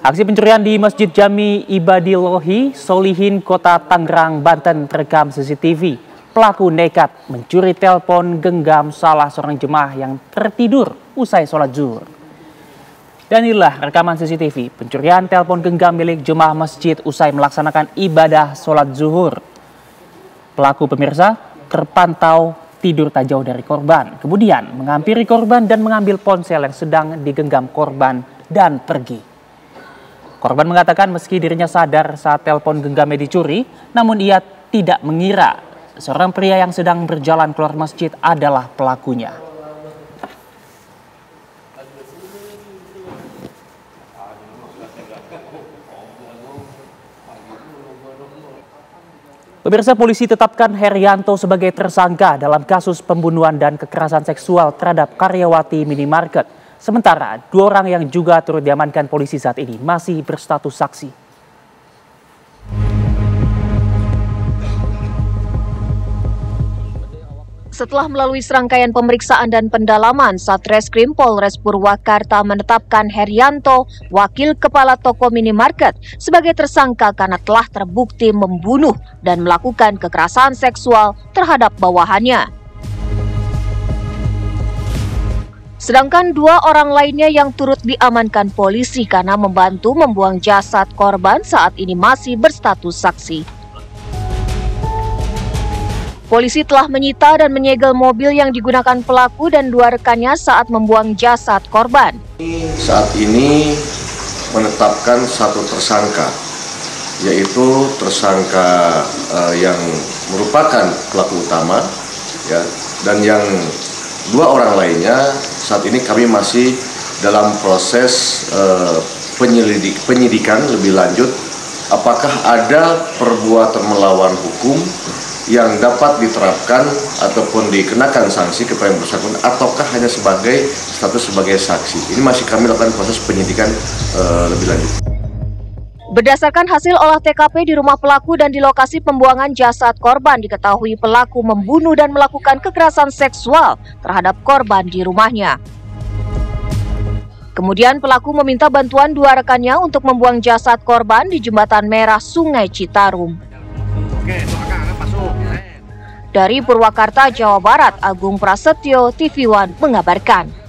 Aksi pencurian di Masjid Jami Ibadillahi Solihin, Kota Tangerang, Banten terekam CCTV. Pelaku nekat mencuri telepon genggam salah seorang jemaah yang tertidur usai sholat zuhur. Dan inilah rekaman CCTV pencurian telepon genggam milik jemaah masjid usai melaksanakan ibadah sholat zuhur. Pelaku, pemirsa, terpantau tidur tak jauh dari korban. Kemudian menghampiri korban dan mengambil ponsel yang sedang digenggam korban dan pergi. Korban mengatakan meski dirinya sadar saat telepon genggamnya dicuri, namun ia tidak mengira seorang pria yang sedang berjalan keluar masjid adalah pelakunya. Pemirsa, polisi tetapkan Herianto sebagai tersangka dalam kasus pembunuhan dan kekerasan seksual terhadap karyawati minimarket. Sementara 2 orang yang juga turut diamankan polisi saat ini masih berstatus saksi. Setelah melalui serangkaian pemeriksaan dan pendalaman, Satreskrim Polres Purwakarta menetapkan Herianto, wakil kepala toko minimarket, sebagai tersangka karena telah terbukti membunuh dan melakukan kekerasan seksual terhadap bawahannya. Sedangkan 2 orang lainnya yang turut diamankan polisi karena membantu membuang jasad korban saat ini masih berstatus saksi. Polisi telah menyita dan menyegel mobil yang digunakan pelaku dan 2 rekannya saat membuang jasad korban. Saat ini menetapkan 1 tersangka, yaitu tersangka yang merupakan pelaku utama, ya, dan yang 2 orang lainnya saat ini kami masih dalam proses penyidikan lebih lanjut apakah ada perbuatan melawan hukum yang dapat diterapkan ataupun dikenakan sanksi kepada yang bersangkutan ataukah hanya sebagai status sebagai saksi. Ini masih kami lakukan proses penyidikan lebih lanjut. Berdasarkan hasil olah TKP di rumah pelaku dan di lokasi pembuangan jasad korban, diketahui pelaku membunuh dan melakukan kekerasan seksual terhadap korban di rumahnya. Kemudian pelaku meminta bantuan 2 rekannya untuk membuang jasad korban di Jembatan Merah Sungai Citarum. Dari Purwakarta, Jawa Barat, Agung Prasetyo, TV One mengabarkan.